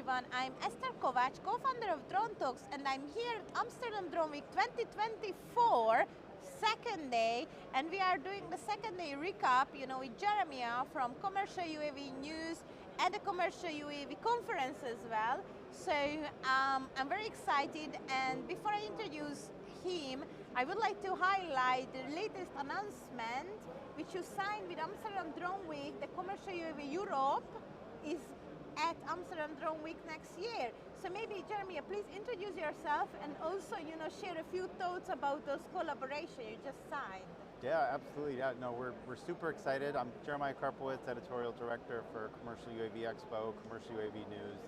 everyone. I'm Eszter Kovács, co-founder of Drone Talks, and I'm here at Amsterdam Drone Week 2024, second day, and we are doing the second day recap, with Jeremiah from Commercial UAV News and the Commercial UAV conference as well. So I'm very excited, and before I introduce him, I would like to highlight the latest announcement which you signed with Amsterdam Drone Week. The Commercial UAV Europe is at Amsterdam Drone Week next year. So maybe, Jeremiah, please introduce yourself and also, share a few thoughts about those collaboration you just signed. Yeah, absolutely. Yeah, no, we're super excited. I'm Jeremiah Karpowicz, Editorial Director for Commercial UAV Expo, Commercial UAV News.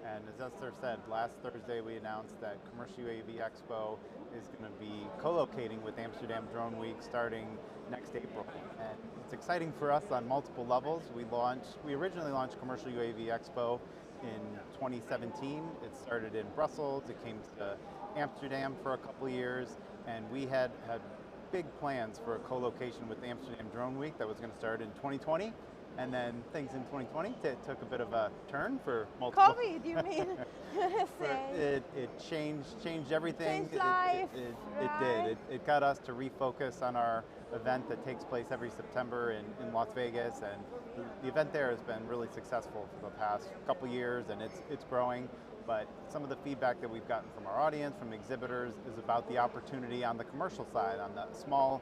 And as Eszter said, last Thursday we announced that Commercial UAV Expo is going to be co-locating with Amsterdam Drone Week starting next April. And it's exciting for us on multiple levels. We originally launched Commercial UAV Expo in 2017. It started in Brussels, it came to Amsterdam for a couple of years, and we had big plans for a co-location with Amsterdam Drone Week that was going to start in 2020. And then things in 2020 took a bit of a turn for multiple. COVID, you mean? It changed everything. Changed life. It did. It got us to refocus on our event that takes place every September in Las Vegas, and the event there has been really successful for the past couple years, and it's growing. But some of the feedback that we've gotten from our audience, from exhibitors, is about the opportunity on the commercial side, on the small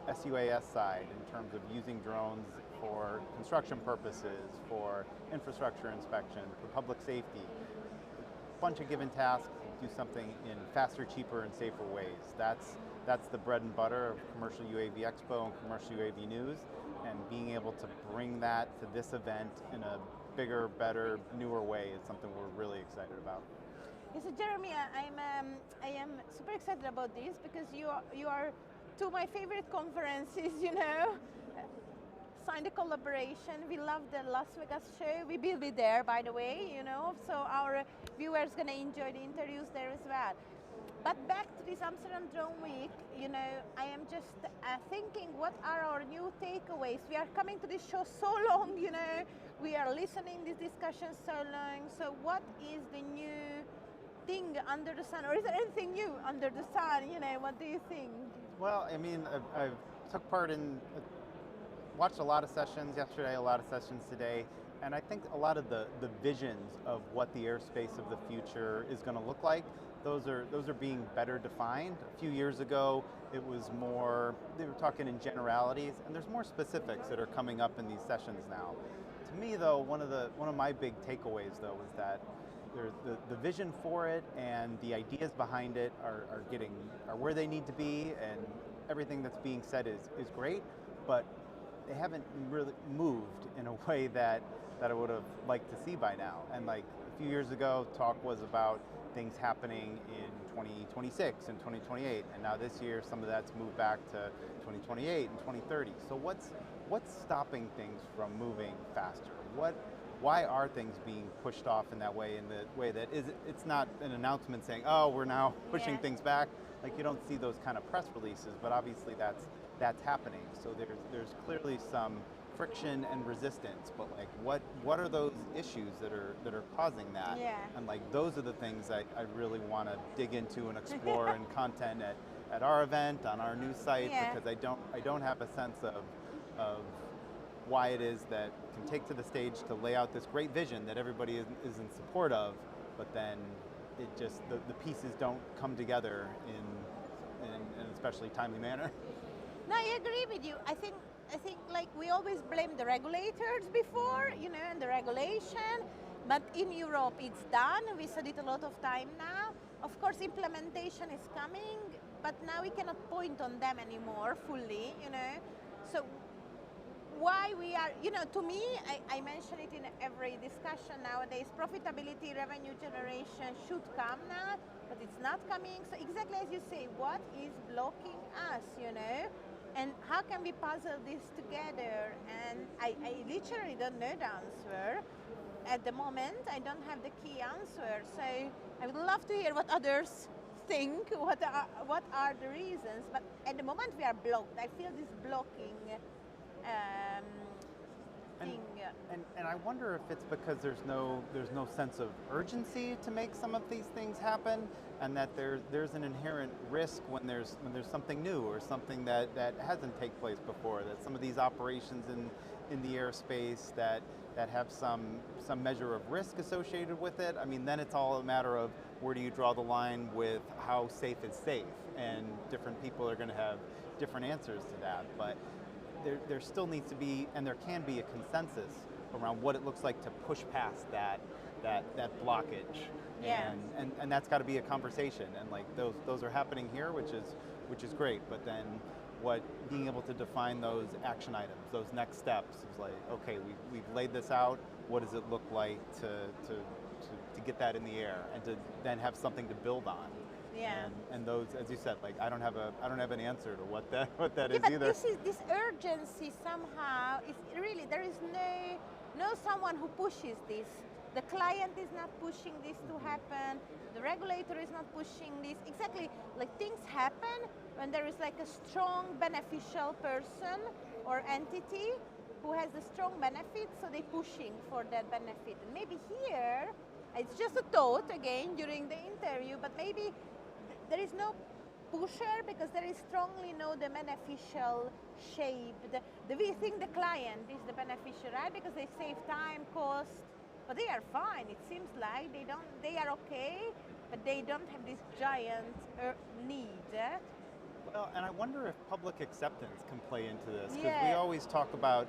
SUAS side, in terms of using drones for construction purposes, for infrastructure inspection, for public safety. A bunch of given tasks, do something in faster, cheaper, and safer ways. That's the bread and butter of Commercial UAV Expo and Commercial UAV News, and being able to bring that to this event in a bigger, better, newer way is something we're really excited about. Yeah, so Jeremiah, I am super excited about this because you are two of my favorite conferences, signed a collaboration. We love the Las Vegas show. We will be there, by the way, so our viewers gonna enjoy the interviews there as well. But back to this Amsterdam Drone Week, I am just thinking, what are our new takeaways? We are coming to this show so long, we are listening to this discussion so long. So what is the new thing under the sun, or is there anything new under the sun? What do you think? Well, I mean, I've took part in, watched a lot of sessions yesterday, a lot of sessions today, and I think a lot of the visions of what the airspace of the future is going to look like, those are being better defined. A few years ago, it was more, they were talking in generalities, and there's more specifics that are coming up in these sessions now. To me, though, one of my big takeaways, though, is that the vision for it and the ideas behind it are where they need to be, and everything that's being said is great, but they haven't really moved in a way that I would have liked to see by now. And like a few years ago, talk was about things happening in 2026 and 2028, and now this year some of that's moved back to 2028 and 2030. So what's stopping things from moving faster? Why are things being pushed off in that way, in the way that it's not an announcement saying, oh, we're now pushing things back. Like, you don't see those kind of press releases, but obviously that's happening. So there's clearly some friction and resistance, but like what are those issues that are causing that? Yeah. And like those are the things I really want to dig into and explore in content at our event, on our news site, because I don't have a sense of why it is that can take to the stage to lay out this great vision that everybody is in support of, but then it just, the pieces don't come together in an especially timely manner. No, I agree with you. I think like we always blame the regulators before, and the regulation, but in Europe it's done. We said it a lot of time now. Of course, implementation is coming, but now we cannot point on them anymore fully, So why we are, to me, I mention it in every discussion nowadays, profitability, revenue generation should come now, but it's not coming. So exactly as you say, what is blocking us, and how can we puzzle this together? And I literally don't know the answer. At the moment, I don't have the key answer. So I would love to hear what others think, what are the reasons. But at the moment we are blocked. I feel this blocking thing. And I wonder if it's because there's no sense of urgency to make some of these things happen, and that there's an inherent risk when there's something new or something that hasn't taken place before. That some of these operations in the airspace that have some measure of risk associated with it. I mean, then it's all a matter of where do you draw the line with how safe is safe, and different people are going to have different answers to that. But there still needs to be, and there can be, a consensus around what it looks like to push past that blockage. Yeah. And that's got to be a conversation, and like those are happening here, which is great. But then being able to define those action items, those next steps, is like, okay, we've laid this out. What does it look like to get that in the air, and to then have something to build on? Yeah. And those, as you said, like I don't have an answer to what that Yeah, is but either. this urgency somehow is really, there is no someone who pushes this. The client is not pushing this to happen. The regulator is not pushing this. Exactly, like things happen when there is like a strong beneficial person or entity who has a strong benefit, so they're pushing for that benefit. And maybe here, it's just a thought again during the interview, but maybe there is no pusher because there is strongly the beneficial shape. We think the client is the beneficiary, right? Because they save time, cost, but they are fine. It seems like they are okay, but they don't have this giant need. Well, and I wonder if public acceptance can play into this, because Yeah. we always talk about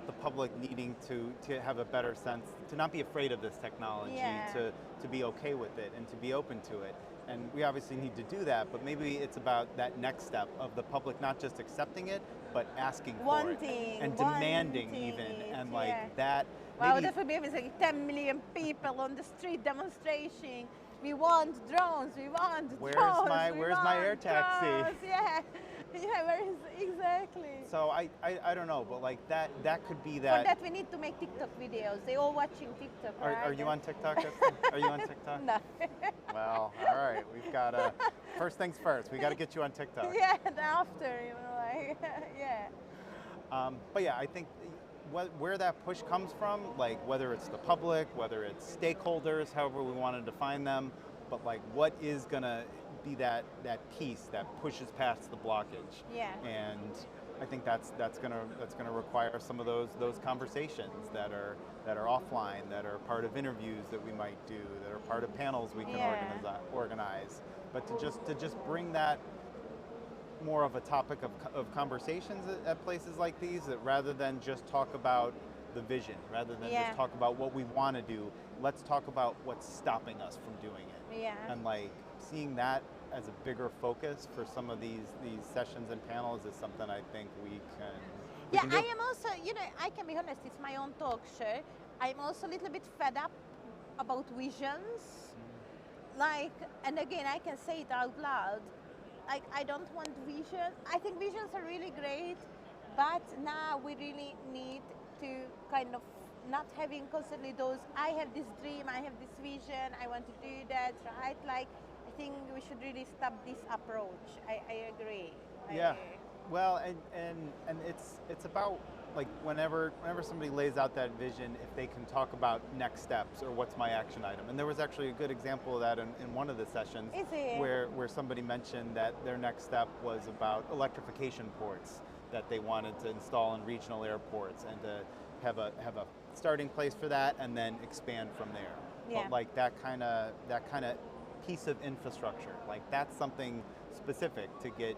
the public needing to have a better sense, to not be afraid of this technology, Yeah. to be okay with it and to be open to it. And we obviously need to do that, but maybe it's about that next step of the public not just accepting it, but asking for it and demanding wanting even, it, and like yeah. that. Wow, Maybe that would be amazing. 10 million people on the street demonstrating. We want drones. We want Where's drones. my- we where's my want air taxi? drones. Yeah, yeah. Where is exactly? so I don't know, but like that could be For that. that, we need to make TikTok videos. They all watching TikTok, right? Are you on TikTok, Eszter? Are you on TikTok? No. Well, all right. We've got first things first. We got to get you on TikTok. Yeah, and after, like, yeah. But yeah, I think where that push comes from, like whether it's the public, whether it's stakeholders, however we want to define them, but like what is gonna be that piece that pushes past the blockage? Yeah. And I think that's gonna require some of those conversations that are offline, that are part of interviews that we might do, that are part of panels we can Yeah. organize. But to just bring that more of a topic of conversations at places like these, that rather than just talk about the vision, rather than Yeah. just talk about what we want to do, let's talk about what's stopping us from doing it. Yeah. And like seeing that as a bigger focus for some of these sessions and panels is something I think we can do. I am also, I can be honest, it's my own talk show. I'm also a little bit fed up about visions. Like, and again, I can say it out loud. Like, I don't want vision. I think visions are really great, but now we really need to kind of not having constantly those, I have this dream, I have this vision, I want to do that, right? Like, I think we should really stop this approach. I agree. Yeah. Well, and it's about like whenever somebody lays out that vision, if they can talk about next steps or what's my action item. And there was actually a good example of that in one of the sessions, Is it? where somebody mentioned that their next step was about electrification ports that they wanted to install in regional airports, and to have a starting place for that and then expand from there. Yeah. But like that kind of piece of infrastructure, like that's something specific to get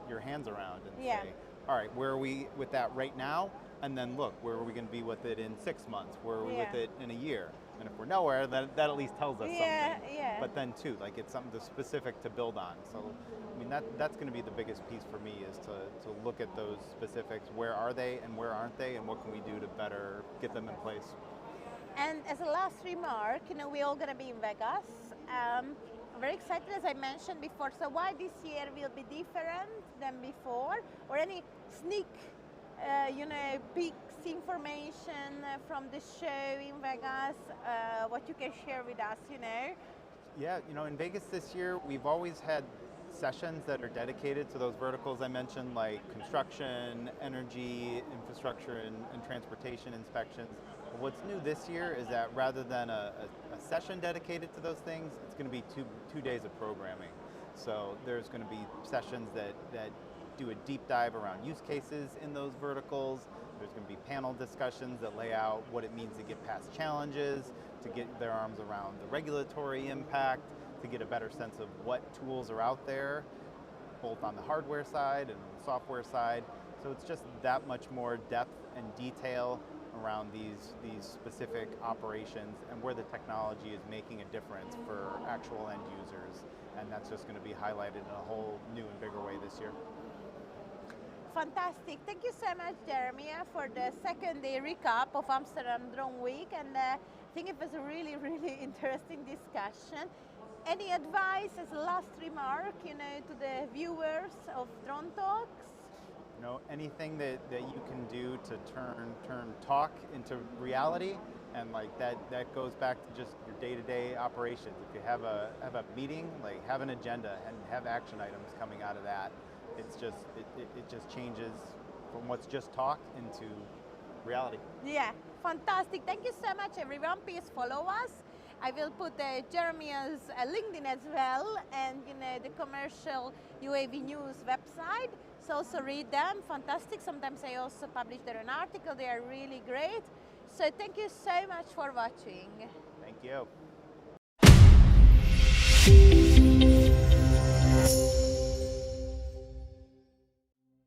your hands around and Yeah. say, all right, where are we with that right now? And then look, where are we going to be with it in 6 months? Where are we with Yeah. it in a year? And if we're nowhere, then that at least tells us Yeah, something. yeah. But then too, like it's something specific to build on. So, I mean, that's going to be the biggest piece for me, is to look at those specifics. Where are they and where aren't they, and what can we do to better get them in place? And as a last remark, we're all going to be in Vegas. Very excited, as I mentioned before. So why this year will be different than before, or any sneak, peaks information from the show in Vegas, what you can share with us, Yeah, in Vegas this year, we've always had sessions that are dedicated to those verticals I mentioned, like construction, energy, infrastructure, and transportation inspections. But what's new this year is that rather than a session dedicated to those things, it's going to be two days of programming. So there's going to be sessions that do a deep dive around use cases in those verticals. There's going to be panel discussions that lay out what it means to get past challenges, to get their arms around the regulatory impact, to get a better sense of what tools are out there, both on the hardware side and the software side. So it's just that much more depth and detail around these specific operations and where the technology is making a difference for actual end users. And that's just going to be highlighted in a whole new and bigger way this year. Fantastic. Thank you so much, Jeremiah, for the second day recap of Amsterdam Drone Week. And I think it was a really, really interesting discussion. Any advice as a last remark, to the viewers of Drone Talks? Anything that you can do to turn talk into reality, and like that goes back to just your day-to-day operations. If you have a meeting, like have an agenda and have action items coming out of that. It's just it just changes from what's just talk into reality. Yeah, fantastic. Thank you so much, everyone. Please follow us. I will put Jeremiah's LinkedIn as well, and the Commercial UAV News website. So also read them. Fantastic. Sometimes I also publish their own article. They are really great. So thank you so much for watching. Thank you.